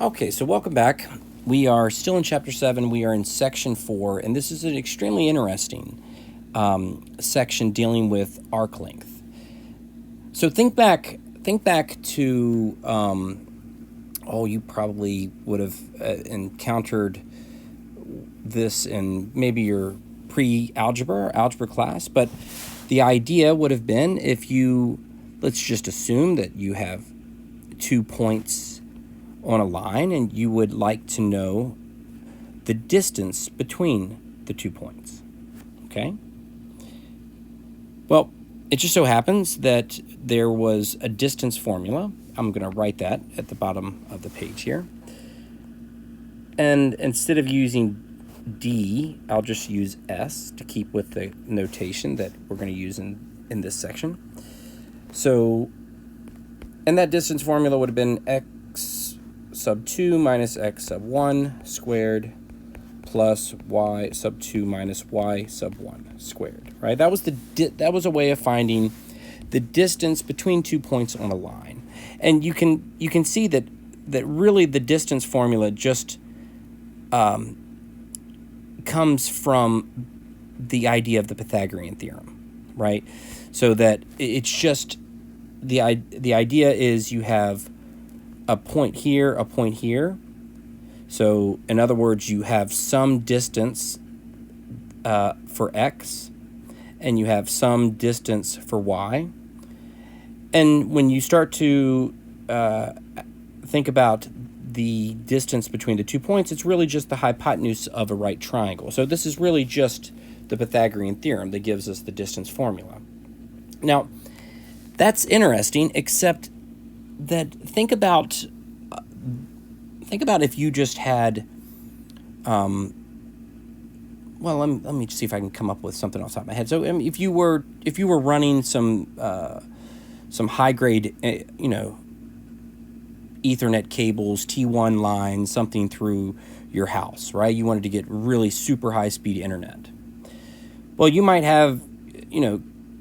Okay, so welcome back. We are still in Chapter 7. We are in Section 4, and this is an extremely interesting section dealing with arc length. So think back to, you probably would have encountered this in maybe your pre-algebra or algebra class, but the idea would have been let's just assume that you have 2 points on a line and you would like to know the distance between the 2 points, okay? Well, it just so happens that there was a distance formula. I'm going to write that at the bottom of the page here. And instead of using D, I'll just use S to keep with the notation that we're going to use in this section. So, and that distance formula would have been x sub 2 minus x sub 1 squared plus y sub 2 minus y sub 1 squared, right? That was a way of finding the distance between 2 points on a line. And you can see that really the distance formula just comes from the idea of the Pythagorean theorem, right? So that it's just the idea is you have a point here, a point here. So in other words, you have some distance for x, and you have some distance for y. And when you start to think about the distance between the 2 points, it's really just the hypotenuse of a right triangle. So this is really just the Pythagorean theorem that gives us the distance formula. Now, that's interesting, except that think about if you just had let me see if I can come up with something off the top of my head. So if you were running some high grade Ethernet cables, T1 lines, something through your house, right? You wanted to get really super high speed internet. Well, you might have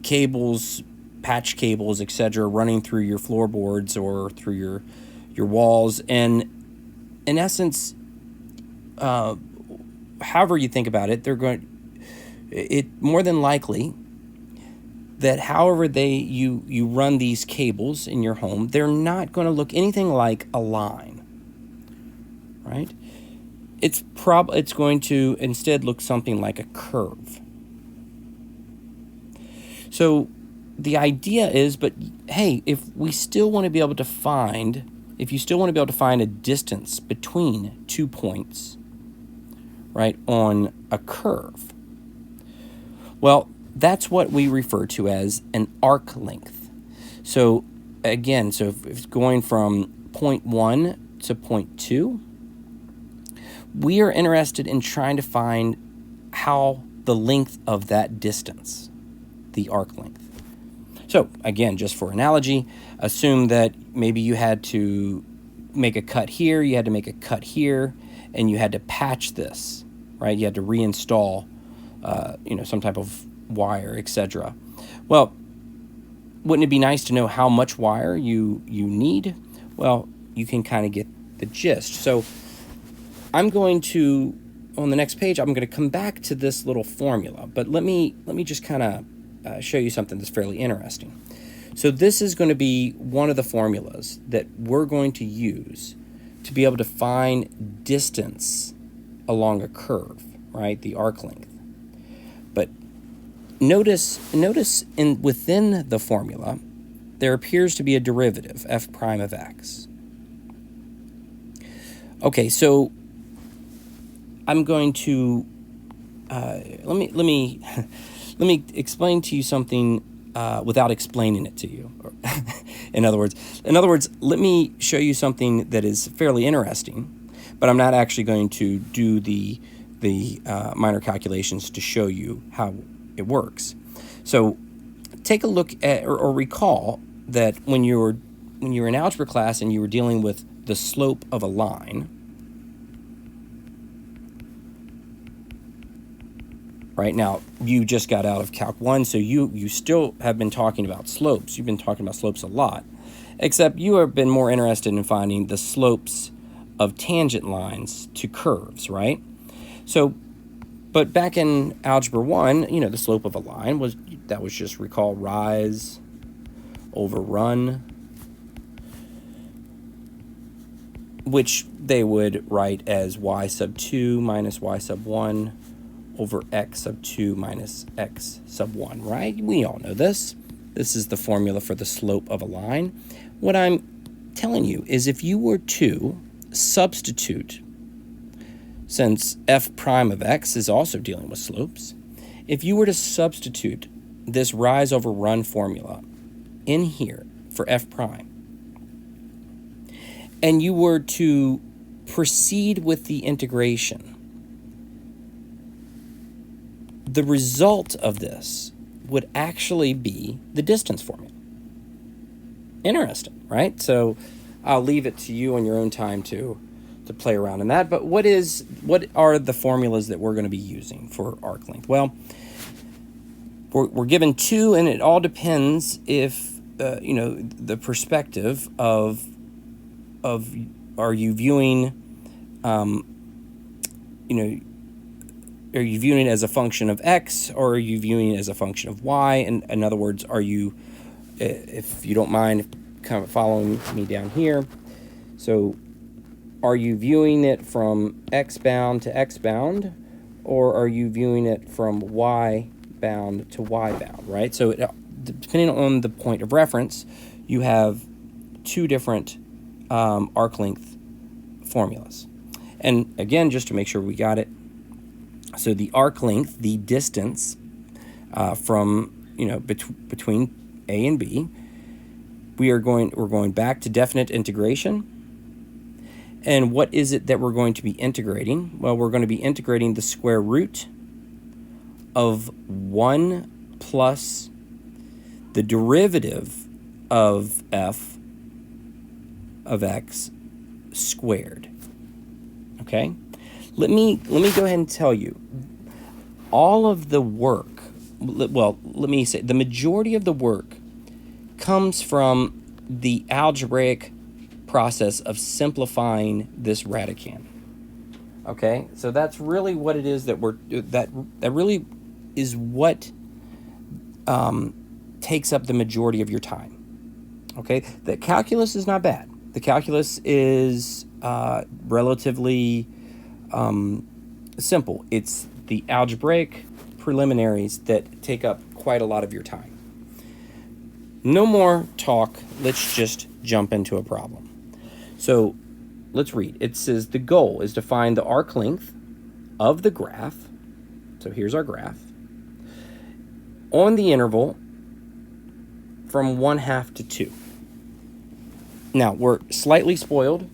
cables, patch cables, etc., running through your floorboards or through your walls, and in essence, however you think about it, more than likely that however you run these cables in your home, they're not going to look anything like a line, right? It's going to instead look something like a curve. So the idea is, but hey, if you still want to be able to find a distance between 2 points, right, on a curve, well, that's what we refer to as an arc length. So again, if it's going from point 1 to point 2, we are interested in trying to find how the length of that distance, the arc length. So again, just for analogy, assume that maybe you had to make a cut here, you had to make a cut here, and you had to patch this, right? You had to reinstall, some type of wire, etc. Well, wouldn't it be nice to know how much wire you need? Well, you can kind of get the gist. So I'm going to, on the next page, I'm going to come back to this little formula, but let me just kind of show you something that's fairly interesting. So this is going to be one of the formulas that we're going to use to be able to find distance along a curve, right? The arc length. But notice within the formula, there appears to be a derivative, f prime of x. Okay, so I'm going to let me explain to you something without explaining it to you. In other words, let me show you something that is fairly interesting, but I'm not actually going to do the minor calculations to show you how it works. So take a look at or recall that when you were in algebra class and you were dealing with the slope of a line, right? Now, you just got out of Calc 1, so you still have been talking about slopes. You've been talking about slopes a lot, except you have been more interested in finding the slopes of tangent lines to curves, right? So, but back in Algebra 1, you know, the slope of a line was just, recall, rise over run, which they would write as y sub 2 minus y sub 1 over x sub 2 minus x sub 1, right? We all know this. This is the formula for the slope of a line. What I'm telling you is if you were to substitute, since f prime of x is also dealing with slopes, if you were to substitute this rise over run formula in here for f prime, and you were to proceed with the integration, the result of this would actually be the distance formula. Interesting, right? So I'll leave it to you on your own time to play around in that. But what are the formulas that we're going to be using for arc length? Well, we're given two, and it all depends if you know, the perspective of are you viewing you know, are you viewing it as a function of x, or are you viewing it as a function of y? And in other words, are you, if you don't mind kind of following me down here, so are you viewing it from x bound to x bound, or are you viewing it from y bound to y bound, right? So depending on the point of reference, you have two different arc length formulas. And again, just to make sure we got it, so the arc length, the distance from, you know, between A and B, we're going back to definite integration. And what is it that we're going to be integrating? Well, we're going to be integrating the square root of 1 plus the derivative of f of x squared. Okay? Let me go ahead and tell you, all of the work, well, let me say, the majority of the work comes from the algebraic process of simplifying this radicand. Okay, so that's really what it is that that really is what takes up the majority of your time. Okay, the calculus is not bad. The calculus is relatively simple. It's the algebraic preliminaries that take up quite a lot of your time. No more talk, let's just jump into a problem. So let's read. It says the goal is to find the arc length of the graph. So here's our graph. On the interval from 1/2 to 2. Now we're slightly spoiled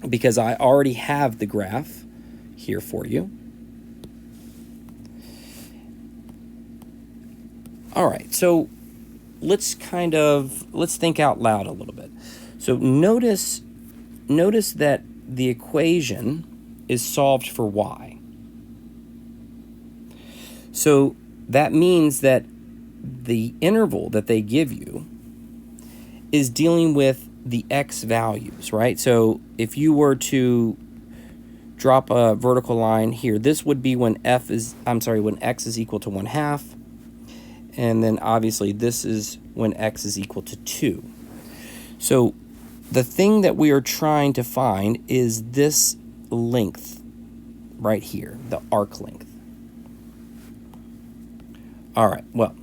because I already have the graph here for you. All right, so let's think out loud a little bit. So notice that the equation is solved for y. So that means that the interval that they give you is dealing with the x values, right? So if you were to drop a vertical line here, this would be when when x is equal to 1/2. And then obviously this is when x is equal to 2. So the thing that we are trying to find is this length right here, the arc length. All right, well,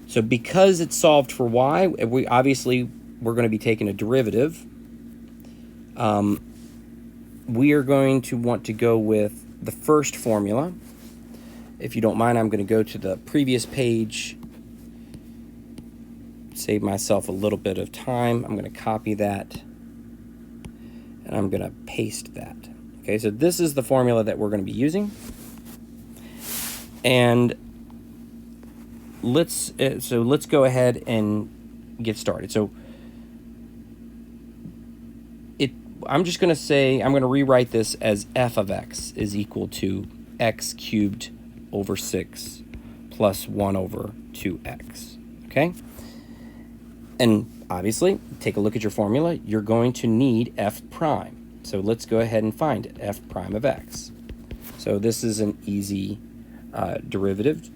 so because it's solved for y, we're going to be taking a derivative. We are going to want to go with the first formula. If you don't mind, I'm going to go to the previous page, save myself a little bit of time. I'm going to copy that, and I'm going to paste that. Okay, so this is the formula that we're going to be using. And let's go ahead and get started. So I'm just going to say, I'm going to rewrite this as f of x is equal to x cubed over 6 plus 1 over 2x. Okay? And obviously, take a look at your formula. You're going to need f prime. So let's go ahead and find it, f prime of x. So this is an easy derivative.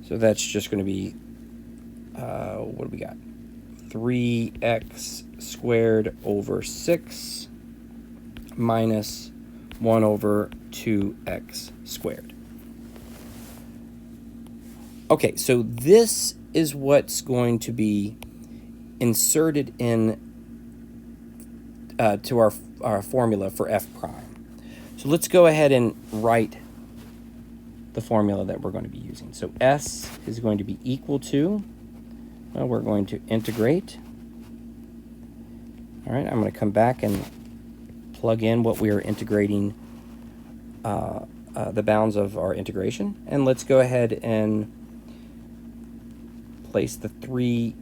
So that's just going to be, what do we got? 3x squared over 6 minus 1 over 2x squared. Okay, so this is what's going to be inserted in to our formula for f prime. So let's go ahead and write the formula that we're going to be using. So s is going to be equal to, well, we're going to integrate. All right, I'm going to come back and plug in what we are integrating, the bounds of our integration. And let's go ahead and place the 3,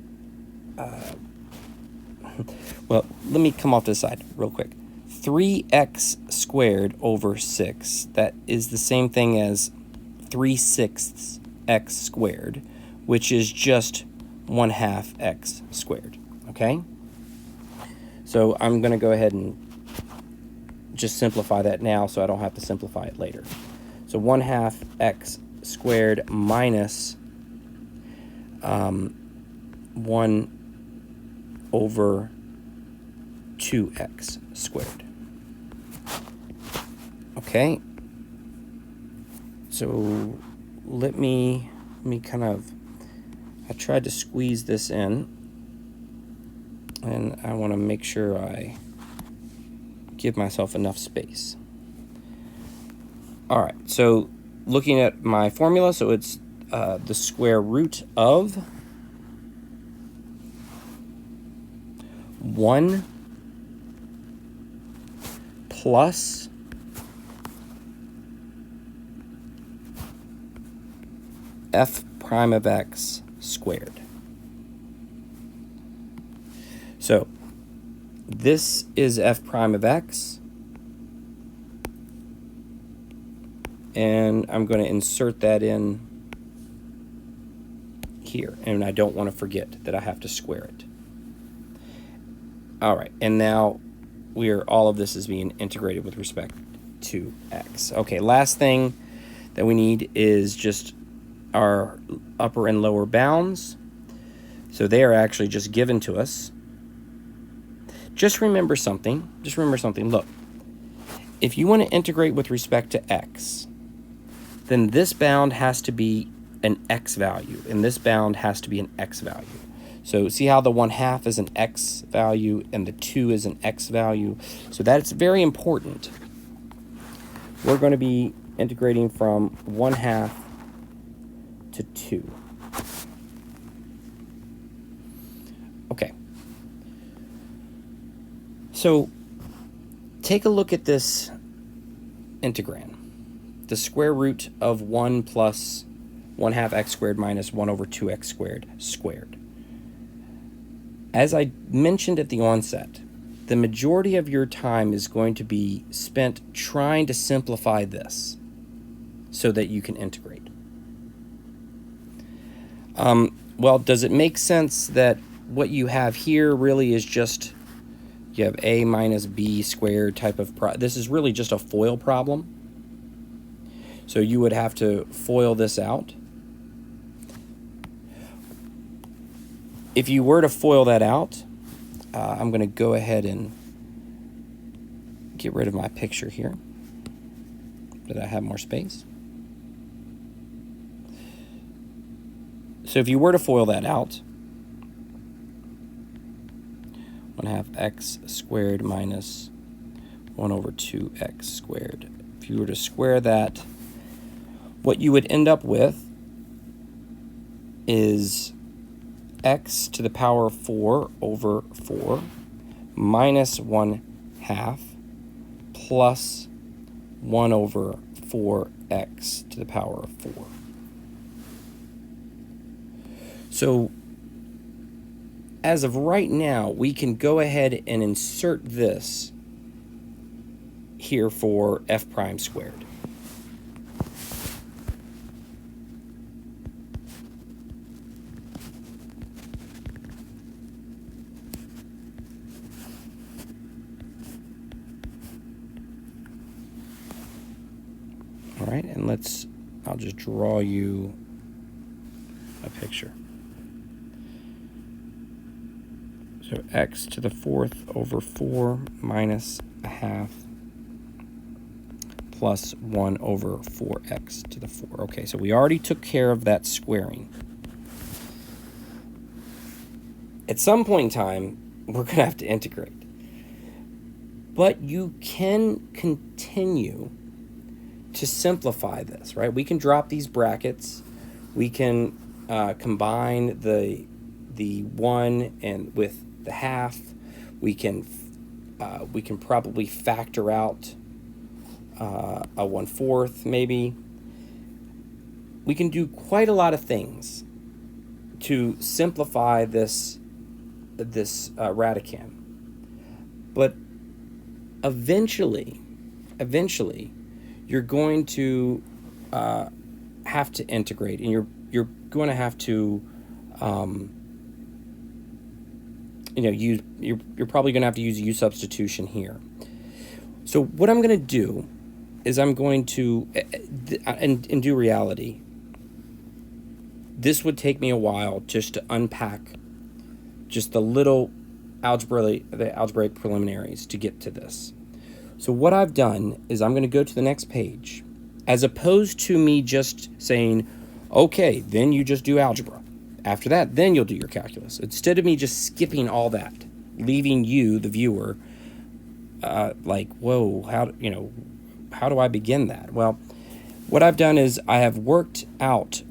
well, let me come off to the side real quick. 3x squared over 6, that is the same thing as 3/6 x squared, which is just 1/2 x squared, okay? So I'm going to go ahead and just simplify that now so I don't have to simplify it later. So 1/2 x squared minus 1 over 2x squared. Okay. So let me kind of, I tried to squeeze this in, and I want to make sure I give myself enough space. All right, so looking at my formula, so it's the square root of 1 plus f prime of x squared. So this is f prime of x, and I'm going to insert that in here, and I don't want to forget that I have to square it. All right, and now all of this is being integrated with respect to x. Okay, last thing that we need is just our upper and lower bounds. So they are actually just given to us. Just remember something. Look, if you want to integrate with respect to x, then this bound has to be an x value, and this bound has to be an x value. So see how the 1/2 is an x value and the 2 is an x value? So that's very important. We're going to be integrating from 1/2 to 2. Okay. So take a look at this integrand. The square root of 1 plus 1/2 x squared minus 1 over 2x squared squared. As I mentioned at the onset, the majority of your time is going to be spent trying to simplify this so that you can integrate. Well, does it make sense that what you have here really is just, you have a minus b squared type of this is really just a FOIL problem. So you would have to FOIL this out. If you were to FOIL that out, I'm going to go ahead and get rid of my picture here, that I have more space. So if you were to FOIL that out, 1/2 x squared minus 1 over 2x squared. If you were to square that, what you would end up with is x to the power 4 over 4 minus 1/2 plus 1 over 4x to the power of 4. So as of right now, we can go ahead and insert this here for f prime squared. All right, and I'll just draw you a picture. So x to the 4th over 4 minus a half plus 1 over 4x to the 4. Okay, so we already took care of that squaring. At some point in time, we're going to have to integrate. But you can continue to simplify this, right? We can drop these brackets. We can combine the 1 and with the half. We can probably factor out a 1/4 maybe. We can do quite a lot of things to simplify this radicand. But eventually, you're going to have to integrate, and you're going to have to, you're probably going to have to use U substitution here. So what I'm going to do is I'm going to, in due reality, this would take me a while just to unpack just the little algebraic preliminaries to get to this. So what I've done is I'm going to go to the next page, as opposed to me just saying, okay, then you just do algebra. After that, then you'll do your calculus. Instead of me just skipping all that, leaving you, the viewer, like, whoa, how do I begin that? Well, what I've done is I have worked out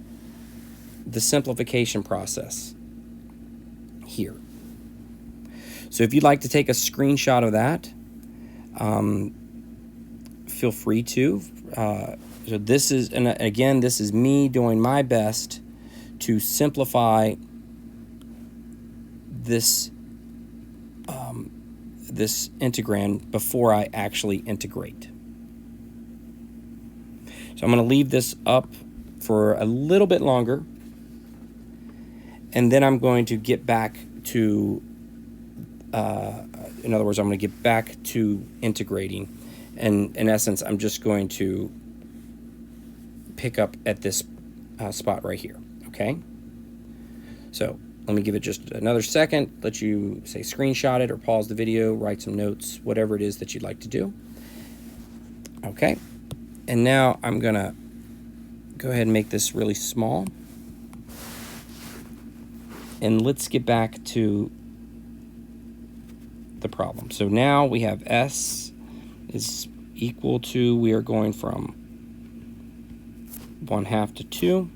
the simplification process here. So if you'd like to take a screenshot of that, feel free to. So this is, and again, this is me doing my best to simplify this this integrand before I actually integrate. So I'm going to leave this up for a little bit longer, and then I'm going to get back to, in other words, I'm going to get back to integrating. And in essence, I'm just going to pick up at this spot right here, okay? So let me give it just another second, let you say screenshot it or pause the video, write some notes, whatever it is that you'd like to do. Okay, and now I'm gonna go ahead and make this really small. And let's get back to the problem. So now we have S is equal to, we are going from 1/2 to 2.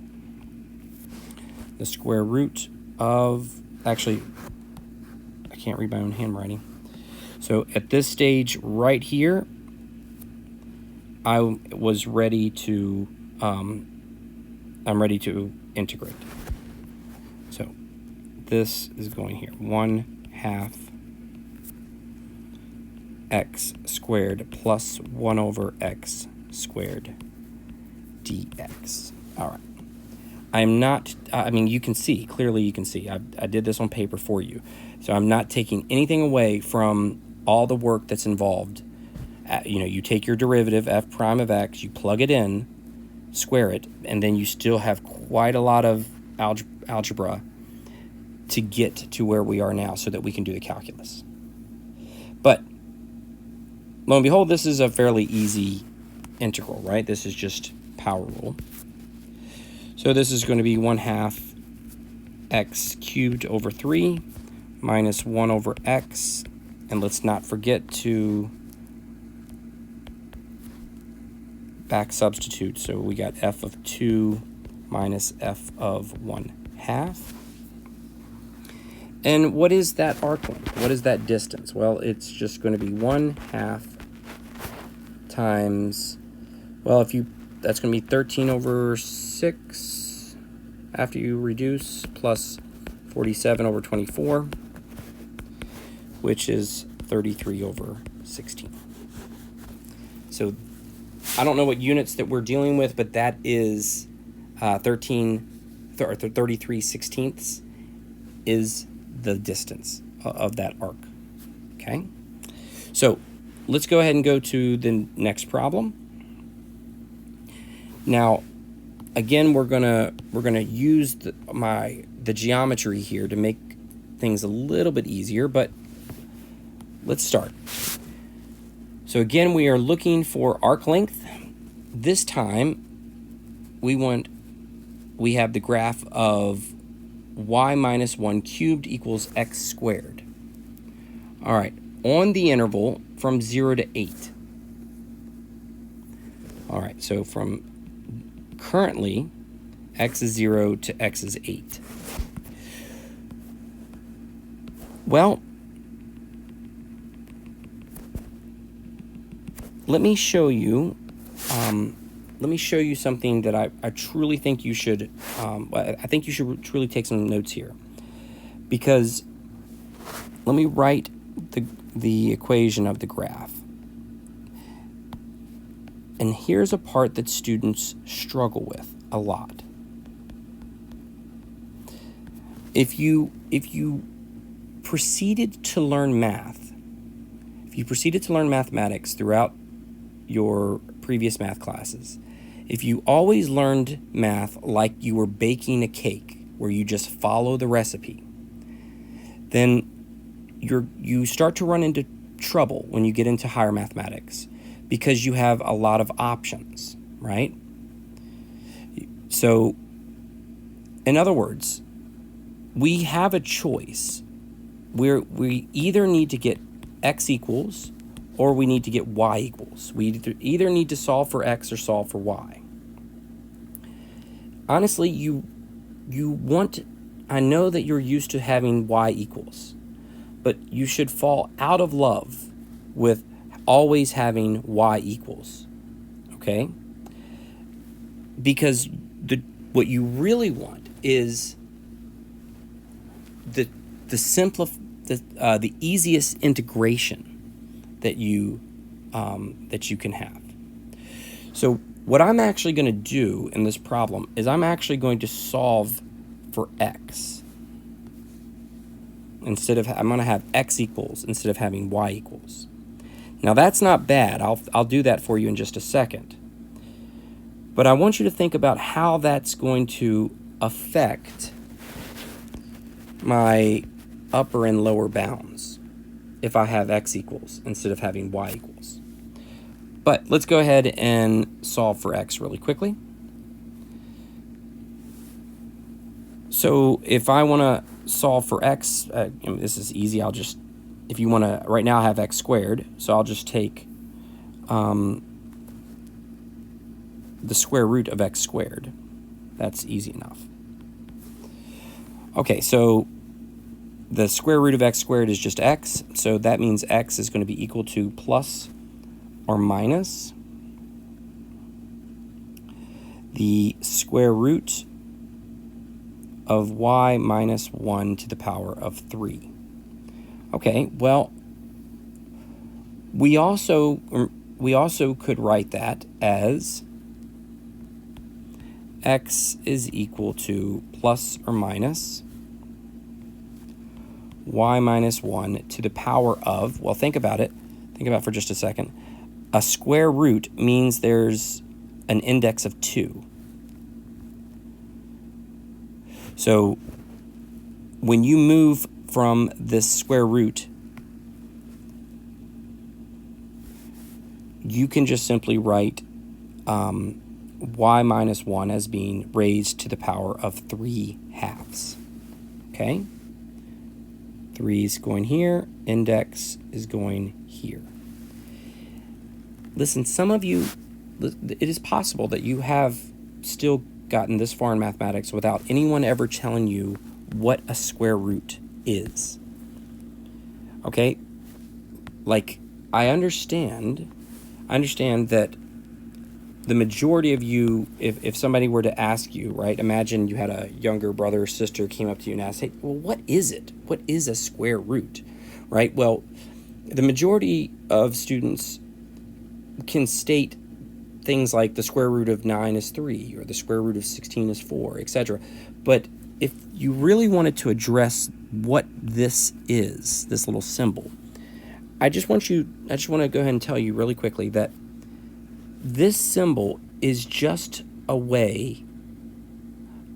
The square root of, actually, I can't read my own handwriting. So at this stage right here, I was ready to, I'm ready to integrate. So this is going here, 1/2 x squared plus 1 over x squared dx. All right. I'm not, I mean, you can see, clearly you can see, I did this on paper for you. So I'm not taking anything away from all the work that's involved. You take your derivative, f prime of x, you plug it in, square it, and then you still have quite a lot of algebra to get to where we are now so that we can do the calculus. But lo and behold, this is a fairly easy integral, right? This is just power rule. So this is going to be 1/2 x cubed over 3 minus 1 over x. And let's not forget to back substitute. So we got f of 2 minus f of 1/2. And what is that arc length? What is that distance? Well, it's just going to be 1/2 times, well, that's going to be 13 over 6 after you reduce, plus 47 over 24, which is 33 over 16. So I don't know what units that we're dealing with, but that is 33 sixteenths is the distance of that arc, okay? So let's go ahead and go to the next problem. Now, again, we're gonna use the geometry here to make things a little bit easier, but let's start. So again, we are looking for arc length. This time, we have the graph of y minus 1 cubed equals x squared. All right, on the interval from 0 to 8. All right, so from currently, x is 0 to x is 8. Well, let me show you something that I truly think you should, I think you should truly take some notes here. Because let me write the equation of the graph. And here's a part that students struggle with a lot. If you proceeded to learn math, if you proceeded to learn mathematics throughout your previous math classes, if you always learned math like you were baking a cake, where you just follow the recipe, then you start to run into trouble when you get into higher mathematics, because you have a lot of options, right? So, in other words, we have a choice. We either need to get x equals, or we need to get y equals. We either need to solve for x or solve for y. Honestly, I know that you're used to having y equals, but you should fall out of love with always having y equals, okay? Because what you really want is the easiest integration that you can have. So what I'm actually going to do in this problem is I'm actually going to solve for x. I'm going to have x equals instead of having y equals. Now that's not bad. I'll do that for you in just a second. But I want you to think about how that's going to affect my upper and lower bounds if I have x equals instead of having y equals. But let's go ahead and solve for x really quickly. So if I want to solve for x, this is easy. If you want to, right now I have x squared, so I'll just take the square root of x squared. That's easy enough. Okay, so the square root of x squared is just x, so that means x is going to be equal to plus or minus the square root of y minus 1 to the power of 3. Okay, well, we also could write that as x is equal to plus or minus y minus 1 to the power of, well, think about it for just a second. A square root means there's an index of 2. So when you move from this square root, you can just simply write y minus 1 as being raised to the power of 3/2. Okay? 3 is going here, index is going here. Listen, some of you, it is possible that you have still gotten this far in mathematics without anyone ever telling you what a square root is. Okay? Like, I understand that the majority of you, if somebody were to ask you, right, imagine you had a younger brother or sister came up to you and asked, hey, well, what is it? What is a square root, right? Well, the majority of students can state things like the square root of 9 is 3, or the square root of 16 is 4, etc. But if you really wanted to address what this is, this little symbol, I just want to go ahead and tell you really quickly that this symbol is just a way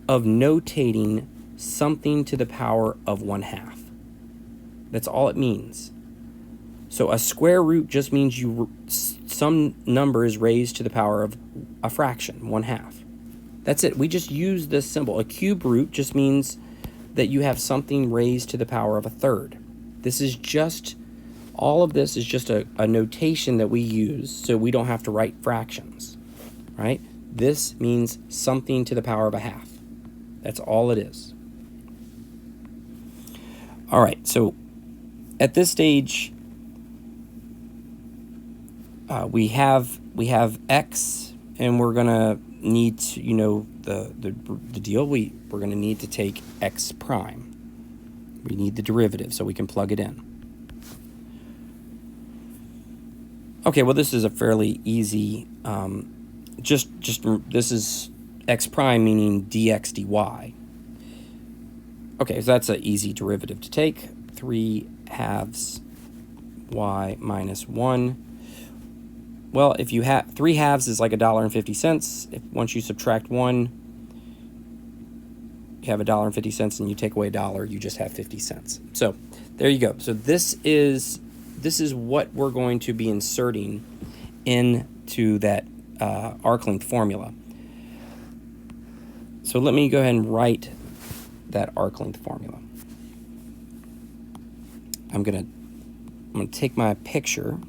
of notating something to the power of 1/2. That's all it means. So a square root just means some number is raised to the power of a fraction, 1/2. That's it. We just use this symbol. A cube root just means that you have something raised to the power of a third. This is just, all of this is just a notation that we use so we don't have to write fractions, right? This means something to the power of a half. That's all it is. All right, so at this stage, we have x, and we're gonna need to, you know, the deal. We're gonna need to take x prime. We need the derivative so we can plug it in. Okay, well this is a fairly easy. This is x prime, meaning dx dy. Okay, so that's an easy derivative to take. 3/2 y minus 1. Well, if you have 3/2 is like $1.50. Once you subtract 1, you have $1.50, and you take away $1, you just have 50 cents. So there you go. So this is what we're going to be inserting into that arc length formula. So let me go ahead and write that arc length formula. I'm gonna take my picture,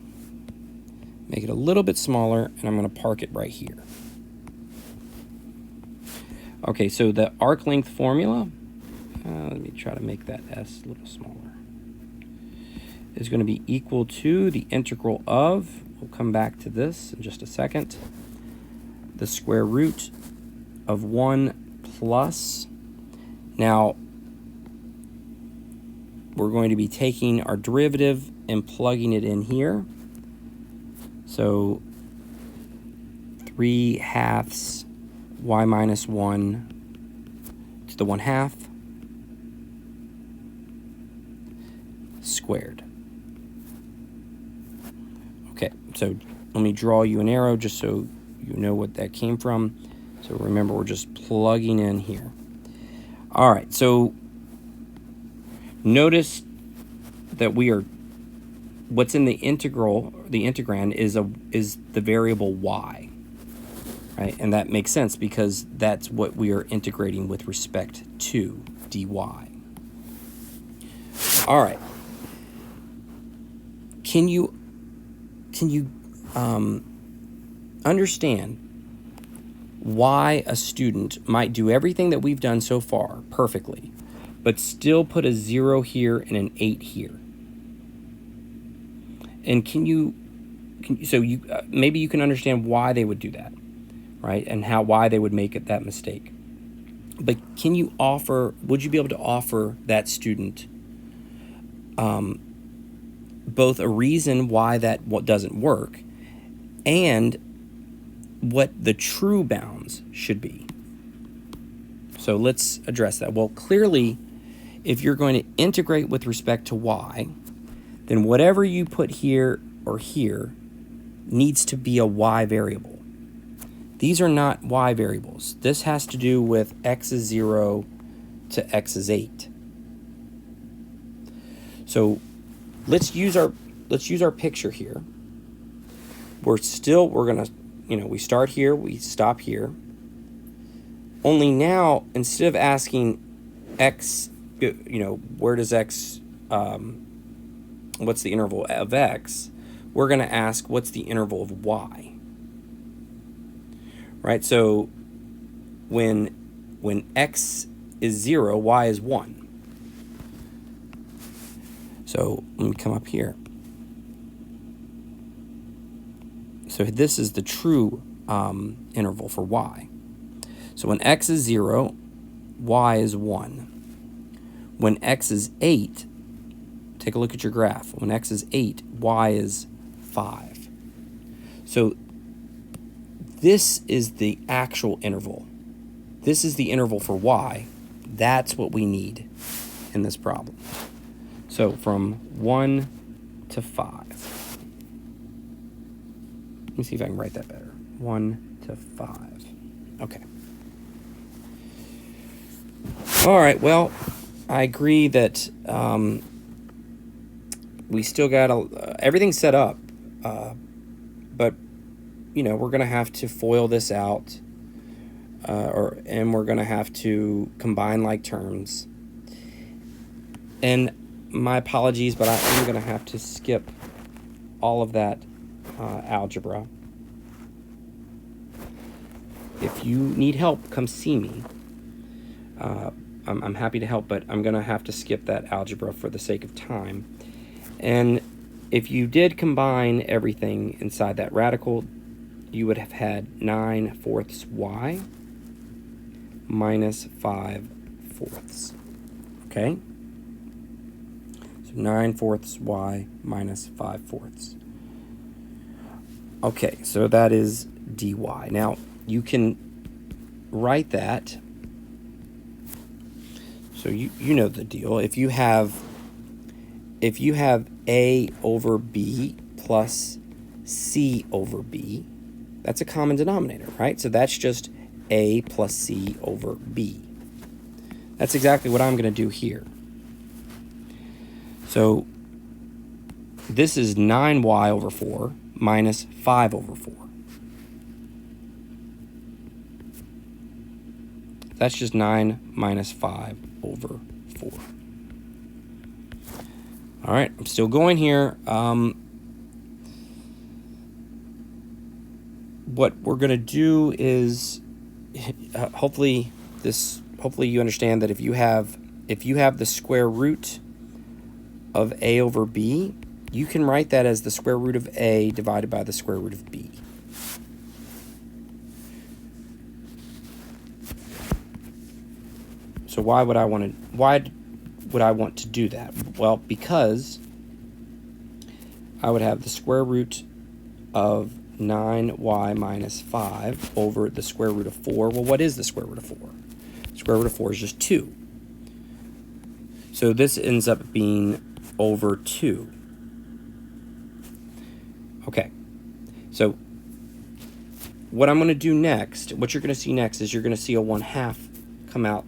make it a little bit smaller, and I'm gonna park it right here. Okay, so the arc length formula, let me try to make that s a little smaller, is going to be equal to the integral of, we'll come back to this in just a second, the square root of 1 plus, now we're going to be taking our derivative and plugging it in here. So 3/2 y minus 1 to the 1/2 squared. Okay, so let me draw you an arrow just so you know what that came from. So remember, we're just plugging in here. All right, so notice that what's in the integral, the integrand is the variable y, right? And that makes sense because that's what we are integrating with respect to dy. All right. Can you understand why a student might do everything that we've done so far perfectly, but still put a 0 here and an 8 here? And maybe you can understand why they would do that, right? And why they would make that mistake. But would you be able to offer that student both a reason why what doesn't work and what the true bounds should be? So let's address that. Well, clearly, if you're going to integrate with respect to y, then whatever you put here or here needs to be a y variable. These are not y variables. This has to do with x is 0 to x is 8. So let's use our picture here. We're gonna, we start here, we stop here. Only now, instead of asking x, where does x, what's the interval of x, we're gonna ask what's the interval of y. Right, so when x is 0, y is 1. So let me come up here. So this is the true interval for y. So when x is 0, y is 1. When x is 8, take a look at your graph. When x is 8, y is 5. So this is the actual interval. This is the interval for y. That's what we need in this problem. So from 1 to 5. Let me see if I can write that better. 1 to 5. Okay. All right, well, I agree that we still got everything set up, but you know, we're going to have to FOIL this out, and we're going to have to combine like terms. And my apologies, but I am going to have to skip all of that algebra. If you need help, come see me. I'm happy to help, but I'm going to have to skip that algebra for the sake of time. And if you did combine everything inside that radical, you would have had 9/4 y minus 5/4. Okay? So 9/4 y minus 5/4. Okay, so that is dy. Now, you can write that. So you know the deal. If you have a over b plus c over b, that's a common denominator, right? So that's just a plus c over b. That's exactly what I'm going to do here. So this is 9y over 4 minus 5 over 4. That's just 9 minus 5 over 4. All right, I'm still going here. What we're going to do is, hopefully you understand that if you have the square root of a over b, you can write that as the square root of a divided by the square root of b. So why would I want to do that? Well, because I would have the square root of 9y minus 5 over the square root of 4. Well, what is the square root of 4? The square root of 4 is just 2. So this ends up being over 2. Okay. So what I'm going to do next, what you're going to see next is you're going to see a 1/2 come out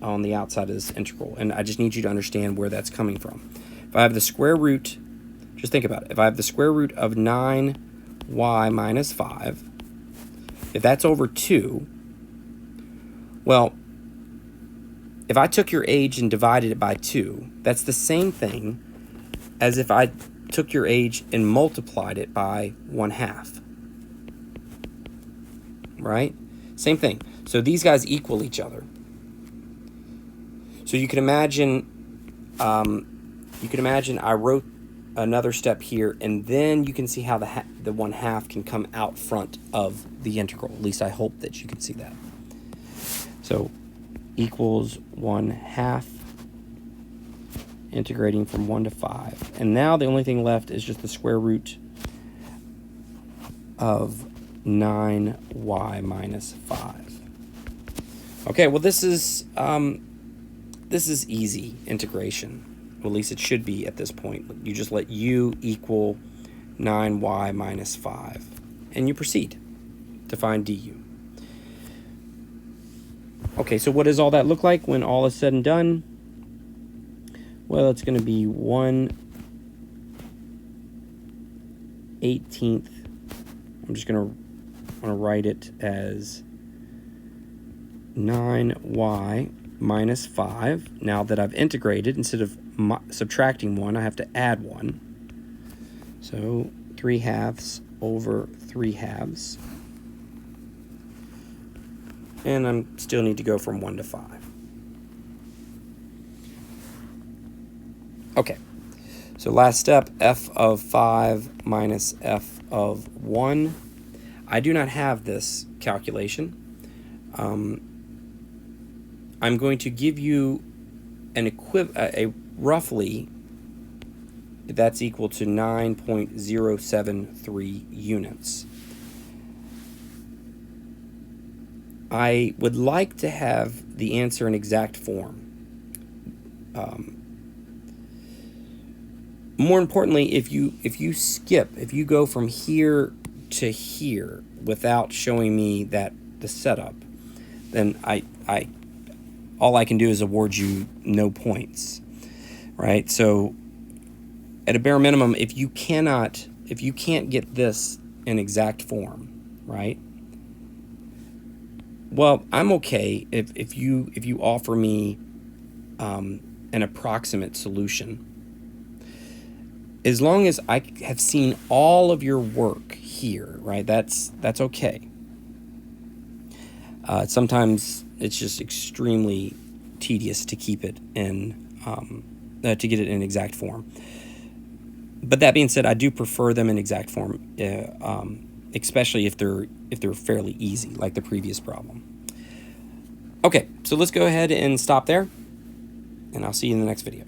on the outside of this integral. And I just need you to understand where that's coming from. If I have the square root, just think about it. If I have the square root of 9y minus 5, if that's over 2, well, if I took your age and divided it by 2, that's the same thing as if I took your age and multiplied it by 1/2. Right? Same thing. So these guys equal each other. So you can imagine I wrote another step here, and then you can see how the 1/2 can come out front of the integral. At least I hope that you can see that. So equals 1/2 integrating from 1 to 5. And now the only thing left is just the square root of 9y minus 5. Okay, well this is easy integration. Well, at least it should be at this point. You just let u equal 9y minus 5, and you proceed to find du. Okay, so what does all that look like when all is said and done? Well, it's going to be 1/18. I'm just going to write it as 9y minus 5. Now that I've integrated, instead of subtracting 1, I have to add 1. So 3/2 over 3/2. And I still need to go from 1 to 5. Okay, so last step, f of 5 minus f of 1. I do not have this calculation. I'm going to give you a roughly, that's equal to 9.073 units. I would like to have the answer in exact form. More importantly, if you go from here to here without showing me the setup, then all I can do is award you no points, right? So at a bare minimum, if you can't get this in exact form, right? Well, I'm okay if you offer me an approximate solution, as long as I have seen all of your work here, right? That's okay. Sometimes it's just extremely tedious to keep it in to get it in exact form. But that being said, I do prefer them in exact form, especially if they're fairly easy, like the previous problem. Okay, so let's go ahead and stop there, and I'll see you in the next video.